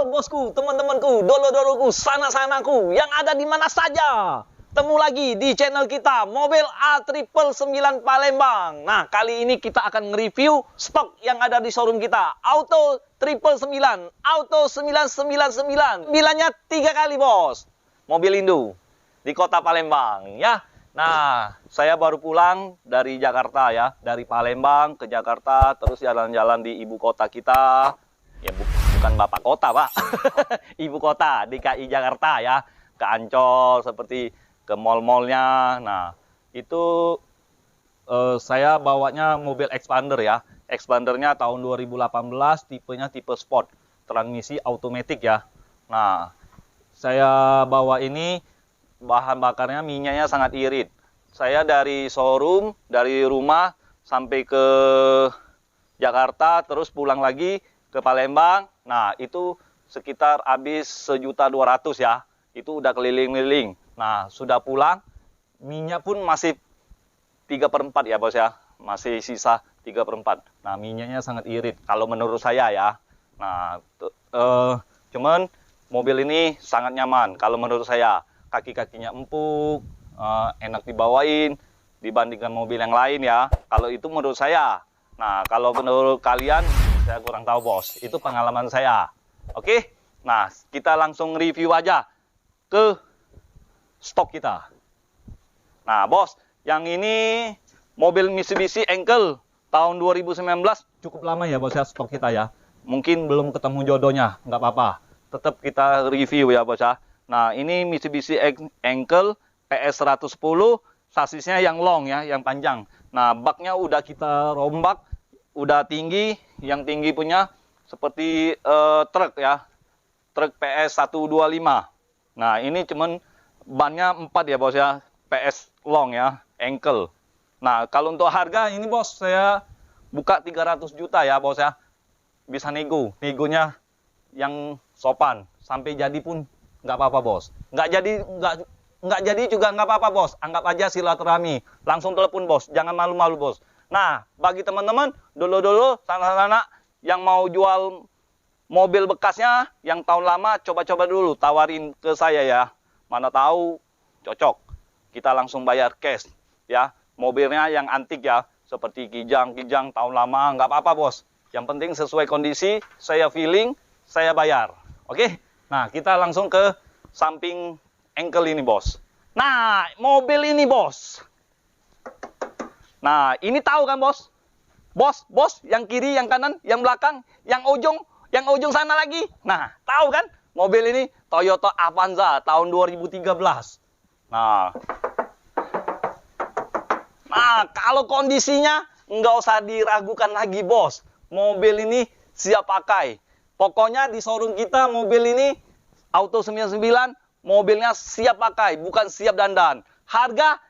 bosku, teman-temanku, dolo-doloku, sana-sanaku yang ada di mana saja. Temu lagi di channel kita, Mobil A999 Palembang. Nah, kali ini kita akan nge-review stok yang ada di showroom kita. Auto 999, Auto 999. Bilangnya 3 kali, bos. Mobil Indo di kota Palembang, ya. Nah, saya baru pulang dari Jakarta, ya. Dari Palembang ke Jakarta, terus jalan-jalan di ibu kota kita. Ya, bukan bapak kota, Pak. Ibu kota, DKI Jakarta, ya. Ke Ancol, seperti ke mall-mallnya. Nah, itu saya bawanya mobil Expander, ya. Expandernya tahun 2018, tipenya tipe sport, transmisi automatic, ya. Nah, saya bawa ini, bahan bakarnya minyaknya sangat irit. Saya dari showroom, dari rumah sampai ke Jakarta, terus pulang lagi ke Palembang. Nah, itu sekitar habis 1.200.000, ya. Itu udah keliling-keliling. Nah, sudah pulang, minyak pun masih 3/4, ya, bos, ya. Masih sisa 3/4. Nah, minyaknya sangat irit, kalau menurut saya, ya. Nah, cuman mobil ini sangat nyaman, kalau menurut saya. Kaki-kakinya empuk, enak dibawain, dibandingkan mobil yang lain, ya. Kalau itu menurut saya. Nah, kalau menurut kalian, saya kurang tahu, bos. Itu pengalaman saya. Oke? Nah, kita langsung review aja ke stok kita. Nah, bos, yang ini mobil Mitsubishi Engkel tahun 2019, cukup lama, ya, bos, ya, stok kita, ya. Mungkin belum ketemu jodohnya, nggak apa-apa. Tetap kita review, ya, bos, ya. Nah, ini Mitsubishi Engkel PS 110, sasisnya yang long, ya, yang panjang. Nah, baknya udah kita rombak, udah tinggi, yang tinggi punya seperti truk, ya. Truk PS 125. Nah, ini cuman bannya 4, ya, bos, ya. PS long, ya, Engkel. Nah, kalau untuk harga ini, bos, saya buka 300 juta, ya, bos, ya. Bisa negonya yang sopan. Sampai jadi pun nggak apa-apa, bos. Nggak jadi juga nggak apa-apa, bos. Anggap aja silaturahmi. Langsung telepon, bos. Jangan malu-malu, bos. Nah, bagi teman-teman dulu sana-sana yang mau jual mobil bekasnya yang tahun lama, coba-coba dulu tawarin ke saya, ya. Mana tahu cocok. Kita langsung bayar cash, ya. Mobilnya yang antik, ya. Seperti kijang tahun lama, nggak apa-apa, bos. Yang penting sesuai kondisi, saya feeling, saya bayar. Oke? Nah, kita langsung ke samping Engkel ini, bos. Nah, mobil ini, bos. Nah, ini tahu kan, bos? Bos, yang kiri, yang kanan, yang belakang, yang ujung sana lagi. Nah, tahu kan? Mobil ini Toyota Avanza tahun 2013. Nah, kalau kondisinya nggak usah diragukan lagi, bos. Mobil ini siap pakai. Pokoknya di showroom kita mobil ini Auto 99, mobilnya siap pakai, bukan siap dandan. Harga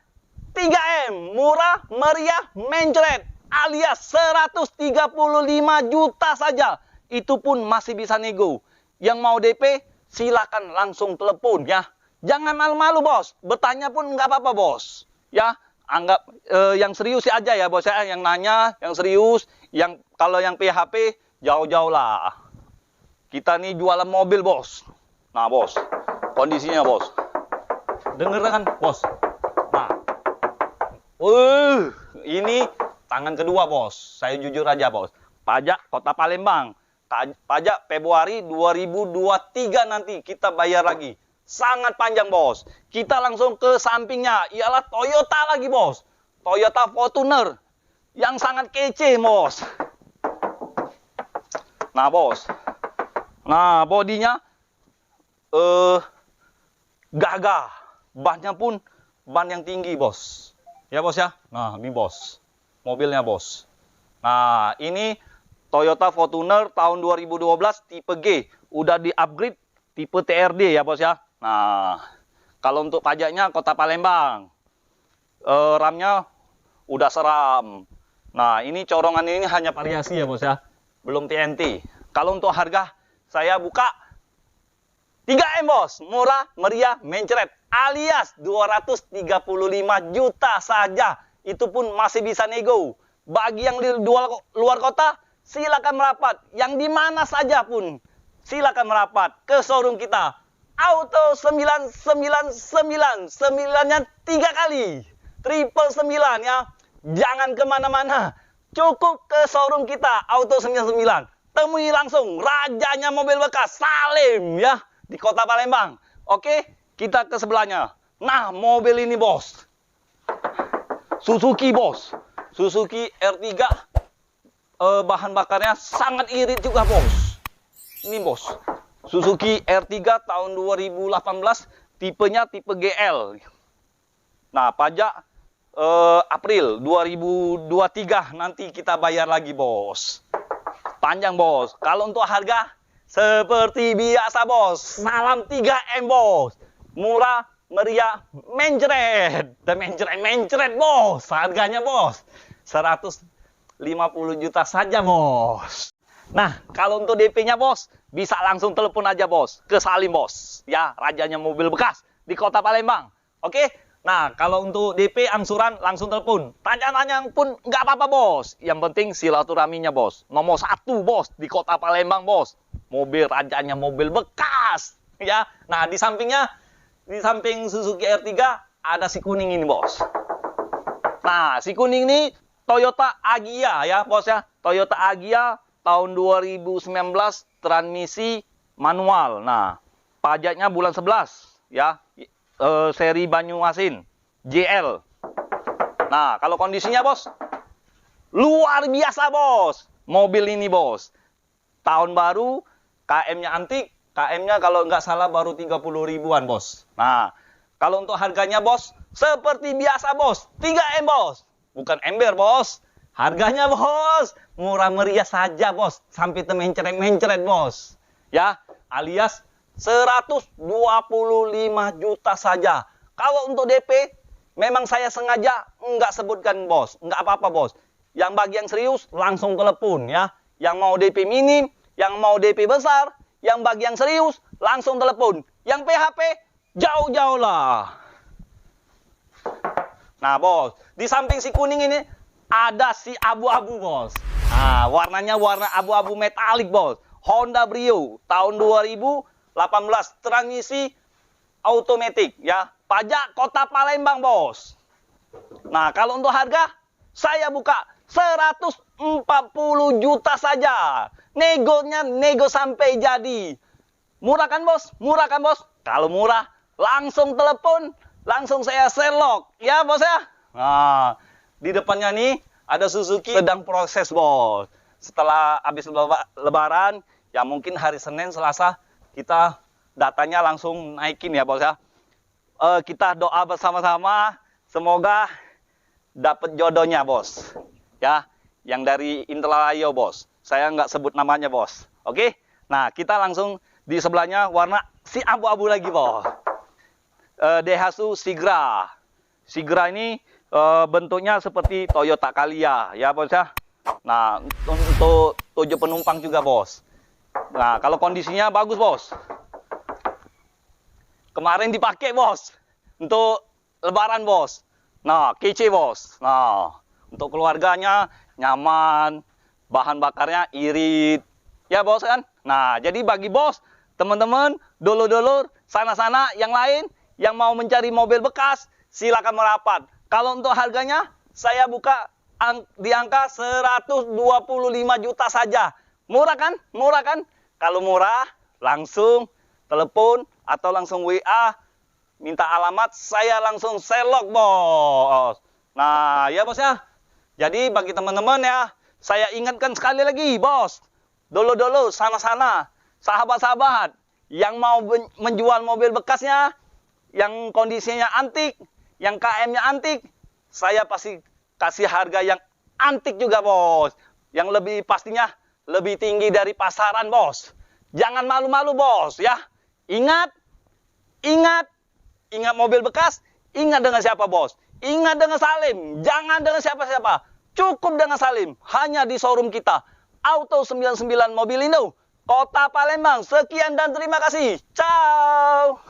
3M, murah, meriah, mencret, alias 135 juta saja. Itu pun masih bisa nego. Yang mau DP, silakan langsung telepon, ya. Jangan malu-malu, bos. Bertanya pun nggak apa-apa, bos. Ya, anggap yang serius aja, ya, bos. Ya, yang nanya, yang serius. Yang kalau yang PHP, jauh-jauh lah. Kita nih jualan mobil, bos. Nah, bos, kondisinya, bos. Denger kan, bos? Nah, ini tangan kedua, bos. Saya jujur aja, bos. Pajak Kota Palembang. Pajak Februari 2023 nanti kita bayar lagi. Sangat panjang, bos. Kita langsung ke sampingnya. Ialah Toyota lagi, bos. Toyota Fortuner. Yang sangat kece, bos. Nah, bos. Nah, bodinya gagah. Bannya pun ban yang tinggi, bos. Ya, bos, ya. Nah, ini, bos. Mobilnya, bos. Nah, ini Toyota Fortuner tahun 2012 tipe G. Udah di-upgrade tipe TRD, ya, bos, ya. Nah, kalau untuk pajaknya Kota Palembang. Ramnya udah seram. Nah, ini corongan ini hanya variasi, ya, bos, ya. Belum TNT. Kalau untuk harga, saya buka 3M, bos. Murah, meriah, mencret. Alias 235 juta saja. Itu pun masih bisa nego. Bagi yang di luar kota, silakan merapat. Yang di mana saja pun, silakan merapat ke showroom kita. Auto 999, 9-nya 3 kali. 999 ya. Jangan kemana-mana. Cukup ke showroom kita, Auto 99. Temui langsung rajanya mobil bekas, Salim ya, di kota Palembang. Oke, kita ke sebelahnya. Nah, mobil ini bos, Suzuki bos. Suzuki R3. Bahan bakarnya sangat irit juga bos. Ini bos, Suzuki R3 tahun 2018, tipenya tipe GL. Nah, pajak April 2023 nanti kita bayar lagi bos. Panjang bos. Kalau untuk harga seperti biasa bos, salam 3M bos. Murah, meriah, mencret. Dan mencret bos. Harganya bos 150 juta saja bos. Nah, kalau untuk DP-nya bos, bisa langsung telepon aja bos ke Salim bos. Ya, rajanya mobil bekas di kota Palembang. Oke? Nah, kalau untuk DP angsuran langsung telepon. Tanya-tanya pun nggak apa-apa bos. Yang penting silaturahminya bos. Nomor 1 bos di kota Palembang bos. Mobil rajanya mobil bekas. Ya, nah di sampingnya, di samping Suzuki R3 ada si kuning ini bos. Nah, si kuning ini Toyota Agya ya bos ya. Toyota Agya tahun 2019, transmisi manual. Nah, pajaknya bulan 11 ya. Seri Banyuasin JL. Nah, kalau kondisinya bos, luar biasa bos. Mobil ini bos, tahun baru, KM-nya antik. KM-nya kalau nggak salah baru 30 ribuan bos. Nah, kalau untuk harganya bos, seperti biasa bos, 3M bos. Bukan ember bos. Harganya bos, murah meriah saja bos. Sampai mencret bos. Ya, alias 125 juta saja. Kalau untuk DP, memang saya sengaja nggak sebutkan bos. Nggak apa-apa bos. Yang bagi yang serius, langsung telepon ya. Yang mau DP minim, yang mau DP besar, yang bagi yang serius, langsung telepon. Yang PHP, jauh-jauh lah. Nah bos, di samping si kuning ini, ada si abu-abu bos. Nah, warnanya warna abu-abu metalik bos. Honda Brio tahun 2018, transmisi automatic ya. Pajak kota Palembang bos. Nah, kalau untuk harga saya buka 140 juta saja. Negonya nego sampai jadi. Murah kan bos? Murah kan bos? Kalau murah langsung telepon, langsung saya selok ya bos ya. Nah, di depannya nih ada Suzuki sedang proses bos. Setelah habis lebaran, ya mungkin hari Senin, Selasa kita datanya langsung naikin ya bos ya. Kita doa bersama-sama semoga dapat jodohnya bos. Ya, yang dari Intelarayo bos. Saya nggak sebut namanya bos. Oke? Nah, kita langsung di sebelahnya warna si abu-abu lagi bos. Daihatsu Sigra. Sigra ini bentuknya seperti Toyota Calya ya bos ya. Nah, untuk 7 penumpang juga bos. Nah, kalau kondisinya bagus bos. Kemarin dipakai bos untuk lebaran bos. Nah, kece bos. Nah, untuk keluarganya nyaman, bahan bakarnya irit ya bos kan. Nah, jadi bagi bos, teman-teman, dulur-dulur, sana-sana yang lain yang mau mencari mobil bekas, silakan merapat. Kalau untuk harganya, saya buka di angka 125 juta saja. Murah kan? Murah kan? Kalau murah, langsung telepon atau langsung WA, minta alamat, saya langsung selok bos. Nah, ya bos ya. Jadi bagi teman-teman ya, saya ingatkan sekali lagi bos. Dulu-dulu, sana-sana, sahabat-sahabat yang mau menjual mobil bekasnya, yang kondisinya antik, yang KM-nya antik, saya pasti kasih harga yang antik juga bos. Yang lebih pastinya lebih tinggi dari pasaran bos. Jangan malu-malu bos ya. Ingat mobil bekas, ingat dengan siapa bos? Ingat dengan Salim, jangan dengan siapa-siapa. Cukup dengan Salim, hanya di showroom kita. Auto 99 Mobilindo, Kota Palembang. Sekian dan terima kasih. Ciao.